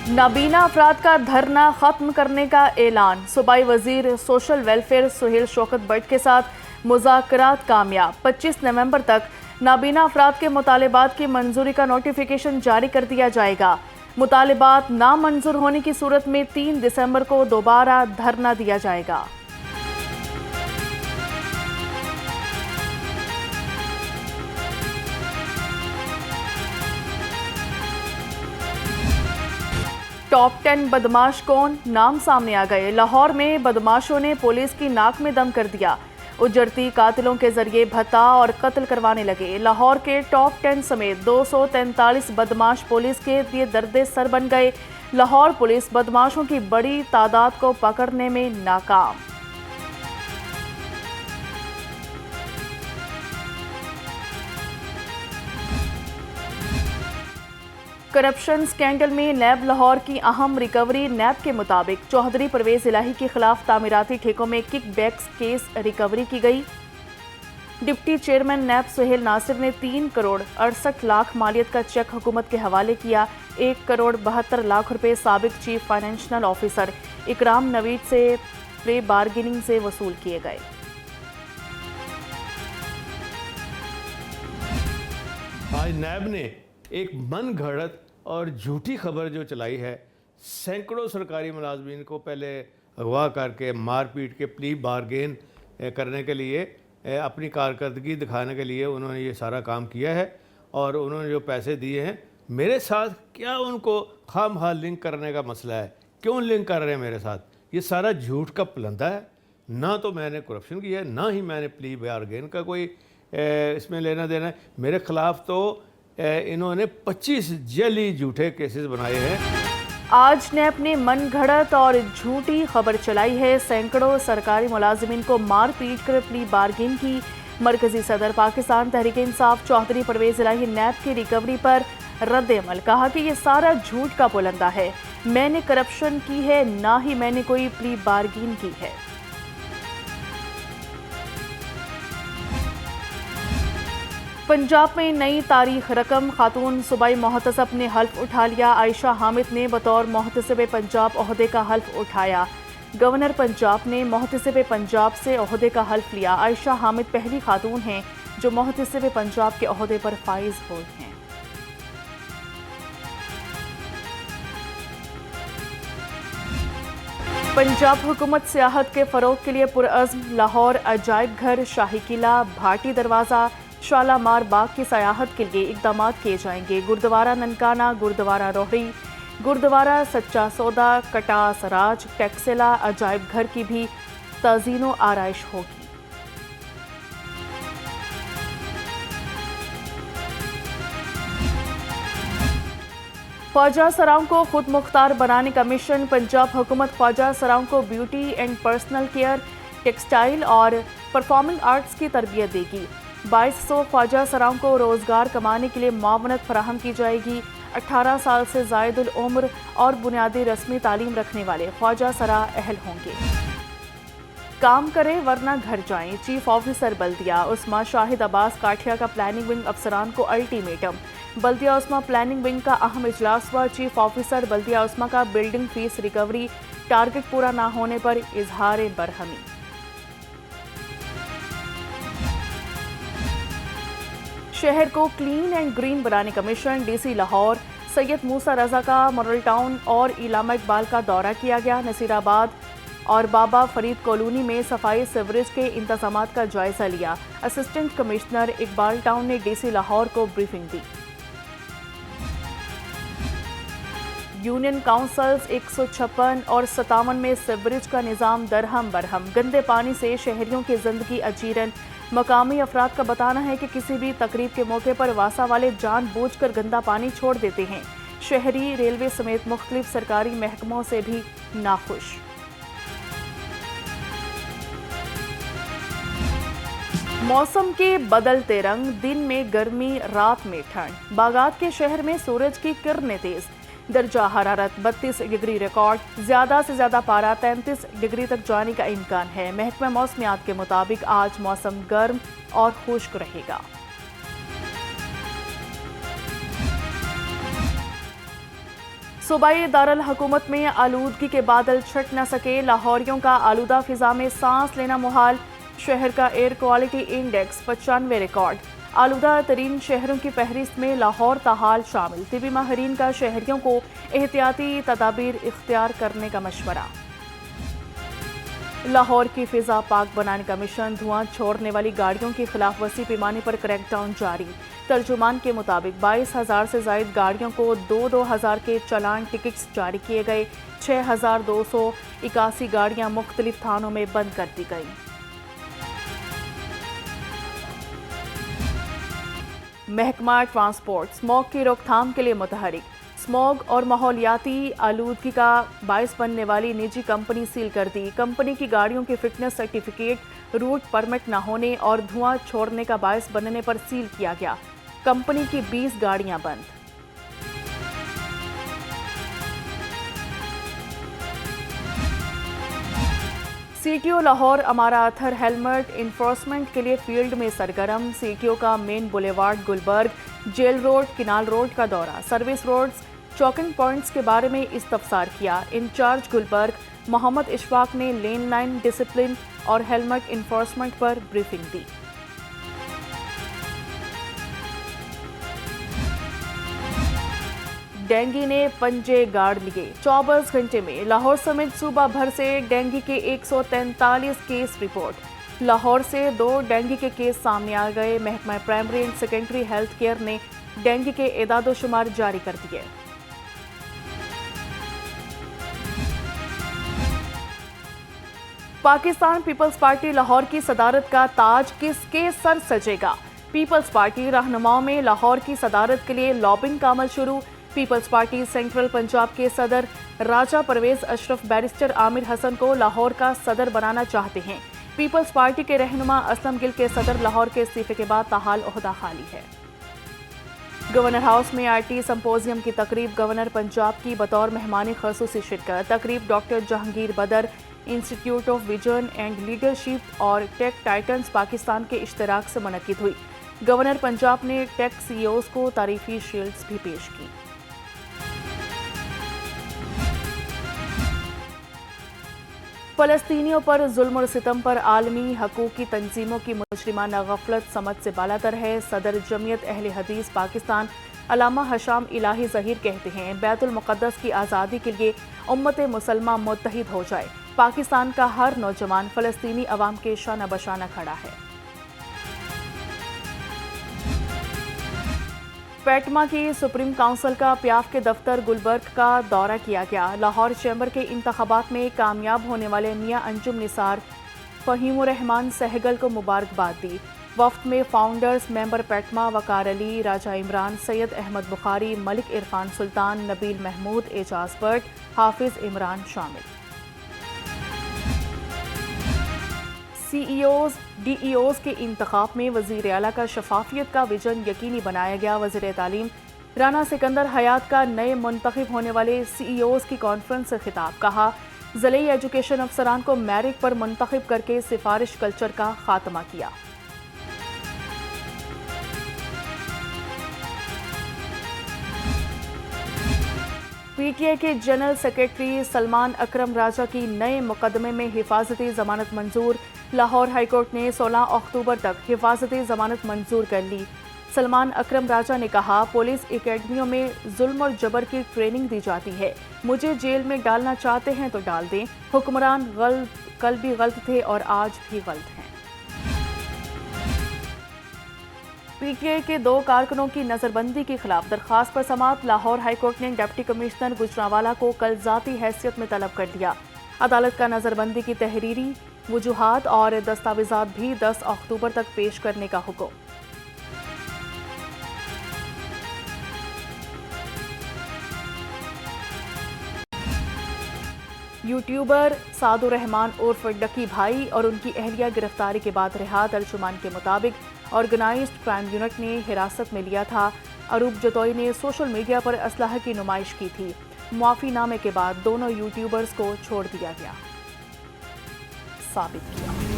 नाबीना अफराद का धरना खत्म करने का ऐलान। सूबाई वजीर सोशल वेलफेयर सुहेल शौकत बट के साथ मुज़ाकरात कामयाब। 25 नवंबर तक नाबीना अफराद के मुतालिबात की मंजूरी का नोटिफिकेशन जारी कर दिया जाएगा। मुतालिबात नामंजूर होने की सूरत में 3 दिसंबर को दोबारा धरना दिया जाएगा। टॉप 10 बदमाश कौन, नाम सामने आ गए। लाहौर में बदमाशों ने पुलिस की नाक में दम कर दिया। उजड़ती कातिलों के जरिए भत्ता और कत्ल करवाने लगे। लाहौर के टॉप 10 समेत 243 बदमाश पुलिस के लिए दर्दे सर बन गए। लाहौर पुलिस बदमाशों की बड़ी तादाद को पकड़ने में नाकाम। करप्शन स्कैंडल में नैब लाहौर की अहम रिकवरी। नैब के मुताबिक चौधरी परवेज इलाही के खिलाफ तामीराती ठेकों में किकबैक्स केस रिकवरी की गई। डिप्टी चेयरमैन नैब सुहेल नासिर ने 3 करोड़ 68 लाख मालियत का चेक हुकूमत के हवाले किया। 1 करोड़ 72 लाख रुपए साबिक चीफ फाइनेंशियल ऑफिसर इकराम नवीद से प्री बार्गेनिंग से वसूल किए गए। आज नैब ने एक मन घड़त और झूठी खबर जो चलाई है, सैकड़ों सरकारी मुलाजमीन को पहले अगवा करके मारपीट के प्ली बारगेन करने के लिए, अपनी कारकर्दगी दिखाने के लिए उन्होंने ये सारा काम किया है। और उन्होंने जो पैसे दिए हैं मेरे साथ, क्या उनको खामखा लिंक करने का मसला है? क्यों लिंक कर रहे हैं मेरे साथ? ये सारा झूठ का पलंदा है। ना तो मैंने करप्शन किया है, ना ही मैंने प्ली बारगेन का कोई इसमें लेना देना है। मेरे ख़िलाफ़ तो इन्होंने 25 जली झूठे केसेस बनाए हैं। आज नैब ने मन घड़त और झूठी खबर चलाई है। सैकड़ों सरकारी मुलाजिमीन को मार पीट कर प्ली बार्गेन की। मरकजी सदर पाकिस्तान तहरीक इंसाफ चौधरी परवेज इलाही नैब की रिकवरी पर रद्द अमल। कहा कि ये सारा झूठ का पुलंदा है। मैंने करप्शन की है, ना ही मैंने कोई प्ली बार्गेन की है। पंजाब में नई तारीख रकम। खातून सूबाई मोहतसब ने हल्फ उठा लिया। आयशा हामिद ने बतौर मोहतसब पंजाब ओहदे का हल्फ उठाया। गवर्नर पंजाब ने मोहतसब पंजाब से ओहदे का हल्फ लिया। आयशा हामिद पहली खातून हैं जो मोहतसब पंजाब के ओहदे पर फाइज हुई हैं। पंजाब हुकूमत सियाहत के फ़रोग के लिए पुरअज़्म। लाहौर अजायब घर, शाही किला, भाटी दरवाज़ा, शालामार बाग की सयाहत के लिए इक़दाम किए जाएंगे। गुरुद्वारा ननकाना, गुरुद्वारा रोहड़ी, गुरुद्वारा सच्चा सौदा, कटास राज, टैक्सिला, अजायब घर की भी तज़ीनो आराइश होगी। ख्वाजा सराओं को खुद मुख्तार बनाने का मिशन। पंजाब हुकूमत ख्वाजा सराओं को beauty and personal care, textile और परफॉर्मिंग आर्ट्स की तरबियत देगी। 2200 ख्वाजा सराओं को रोज़गार कमाने के लिए मुआवनत फराहम की जाएगी। 18 साल से ज़ायदुल उम्र और बुनियादी रस्मी तालीम रखने वाले ख्वाजा सरा अहल होंगे। काम करें वरना घर जाएं, चीफ ऑफिसर बल्दिया उस्मा शाहिद अब्बास काठिया का प्लानिंग विंग अफसरान को अल्टीमेटम। बल्दिया उस्मा प्लानिंग विंग का अहम इजलास हुआ। चीफ ऑफिसर बल्दिया उस्मा का बिल्डिंग फीस रिकवरी टारगेट पूरा ना होने पर इजहार बरहमी। शहर को क्लीन एंड ग्रीन बनाने का मिशन। डीसी लाहौर सैयद मूसा रजा का मॉडल टाउन और इलामा इकबाल का दौरा किया गया। नसीराबाद और बाबा फरीद कॉलोनी में सफाई सीवरेज के इंतजामात का जायजा लिया। असिस्टेंट कमिश्नर इकबाल टाउन ने डीसी लाहौर को ब्रीफिंग दी। यूनियन काउंसिल्स 156 और 57 में सीवरेज का निज़ाम दरहम बरहम। गंदे पानी से शहरियों की जिंदगी अजीरन। मकामी अफराद का बताना है कि किसी भी तकरीब के मौके पर वासा वाले जानबूझकर गंदा पानी छोड़ देते हैं। शहरी, रेलवे समेत मुख्तलिफ सरकारी महकमों से भी नाखुश। मौसम के बदलते रंग, दिन में गर्मी, रात में ठंड। बागात के शहर में सूरज की किरणें तेज। दर्जा हरारत 32 डिग्री रिकॉर्ड। ज़्यादा से ज़्यादा पारा 33 डिग्री तक जाने का इम्कान है। महकमा मौसमियात के मुताबिक आज मौसम गर्म और खुश्क रहेगा। صوبائی دارالحکومت میں آلودگی کے بادل چھٹ نہ سکے، لاہوریوں کا آلودہ فضا میں سانس لینا محال، شہر کا ایئر کوالٹی انڈیکس 95 ریکارڈ، آلودہ ترین شہروں کی فہرست میں لاہور تاحال شامل، طبی ماہرین کا شہریوں کو احتیاطی تدابیر اختیار کرنے کا مشورہ۔ لاہور کی فضا پاک بنانے کا مشن، دھواں چھوڑنے والی گاڑیوں کی خلاف ورزی پیمانے پر کریک ڈاؤن جاری، ترجمان کے مطابق 22,000 سے زائد گاڑیوں کو 2,000 کے چالان ٹکٹس جاری کیے گئے، 6,281 گاڑیاں مختلف تھانوں میں بند کر دی گئیں۔ محکمہ ٹرانسپورٹ اسموگ کی روک تھام کے لیے متحرک، اسموگ اور ماحولیاتی آلودگی کا باعث بننے والی نجی کمپنی سیل کر دی، کمپنی کی گاڑیوں کی فٹنس سرٹیفکیٹ، روٹ پرمٹ نہ ہونے اور دھواں چھوڑنے کا باعث بننے پر سیل کیا گیا، کمپنی کی 20 گاڑیاں بند۔ C T O Lahore Ammara Athar helmet enforcement کے لیے فیلڈ میں سرگرم، سی ٹی او کا main boulevard Gulberg, jail road, canal road کا دورہ، سروس روڈز، چوکنگ پوائنٹس کے بارے میں استفسار کیا، انچارج گلبرگ محمد اشفاق نے لین لائن ڈسپلن اور ہیلمٹ انفورسمنٹ پر بریفنگ دی۔ ڈینگی نے پنجے گاڑ لیے، 24 گھنٹے میں لاہور سمیت صوبہ بھر سے ڈینگی کے 143 کیس رپورٹ، لاہور سے 2 ڈینگی کے کیس سامنے آ گئے، محکمہ primary and secondary health care نے ڈینگی کے اعداد و شمار جاری کر دیے۔ پاکستان پیپلز پارٹی لاہور کی صدارت کا تاج کس کے سر سجے گا؟ پیپلز پارٹی رہنماؤں میں لاہور کی صدارت کے لیے لابنگ کا عمل شروع، پیپلز پارٹی سینٹرل پنجاب کے صدر راجہ پرویز اشرف بیرسٹر عامر حسن کو لاہور کا صدر بنانا چاہتے ہیں، پیپلز پارٹی کے رہنما اسلم گل کے صدر لاہور کے استعفے کے بعد تاحال عہدہ خالی ہے۔ گورنر ہاؤس میں آئی ٹی سمپوزیم کی تقریب، گورنر پنجاب کی بطور مہمان خصوصی شرکت، تقریب doctor Jahangir Badar, institute of vision and leadership اور ٹیک ٹائٹنز پاکستان کے اشتراک سے منعقد ہوئی، گورنر پنجاب نے ٹیک سی ای اوز کو تعریفی شیلڈز بھی پیش کی۔ فلسطینیوں پر ظلم و ستم پر عالمی حقوقی تنظیموں کی مجرمانہ غفلت سمجھ سے بالاتر ہے، صدر جمعیت اہل حدیث پاکستان علامہ ہشام الہی ظہیر کہتے ہیں، بیت المقدس کی آزادی کے لیے امت مسلمہ متحد ہو جائے، پاکستان کا ہر نوجوان فلسطینی عوام کے شانہ بشانہ کھڑا ہے۔ پیٹما کی سپریم کونسل کا پیاف کے دفتر گلبرگ کا دورہ کیا گیا، لاہور چیمبر کے انتخابات میں کامیاب ہونے والے میاں انجم نثار فہیم الرحمان سہگل کو مبارکباد دی، وفد میں فاؤنڈرز ممبر پیٹما وقار علی، راجہ عمران، سید احمد بخاری، ملک عرفان سلطان، نبیل محمود، اعجاز بٹ، حافظ عمران شامل۔ C E Os D E Os کے انتخاب میں وزیر اعلیٰ کا شفافیت کا ویژن یقینی بنایا گیا، وزیر تعلیم رانا سکندر حیات کا نئے منتخب ہونے والے سی ای اوز کی کانفرنس سے خطاب، کہا ضلعی ایجوکیشن افسران کو میرٹ پر منتخب کر کے سفارش کلچر کا خاتمہ کیا۔ پی ٹی آئی کے جنرل سیکرٹری سلمان اکرم راجہ کی نئے مقدمے میں حفاظتی ضمانت منظور، لاہور ہائی کورٹ نے 16 اکتوبر تک حفاظتی ضمانت منظور کر لی۔ سلمان اکرم راجہ نے کہا، پولیس اکیڈمیوں میں ظلم اور جبر کی ٹریننگ دی جاتی ہے، مجھے جیل میں ڈالنا چاہتے ہیں تو ڈال دیں، حکمران کل بھی غلط تھے اور آج بھی غلط ہیں۔ پی ٹی آئی کے 2 کارکنوں کی نظر بندی کی خلاف درخواست پر سماعت، لاہور ہائی کورٹ نے ڈپٹی کمشنر گجرانوالہ کو کل ذاتی حیثیت میں طلب کر لیا، عدالت کا نظر بندی کی تحریری وجوہات اور دستاویزات بھی 10 اکتوبر تک پیش کرنے کا حکم۔ یوٹیوبر سعد الرحمان عرف ڈکی بھائی اور ان کی اہلیہ گرفتاری کے بعد رہا، ترجمان کے مطابق آرگنائزڈ کرائم یونٹ نے حراست میں لیا تھا، اروپ جتوئی نے سوشل میڈیا پر اسلحے کی نمائش کی تھی، معافی نامے کے بعد دونوں یوٹیوبرز کو چھوڑ دیا گیا ثابت کیا۔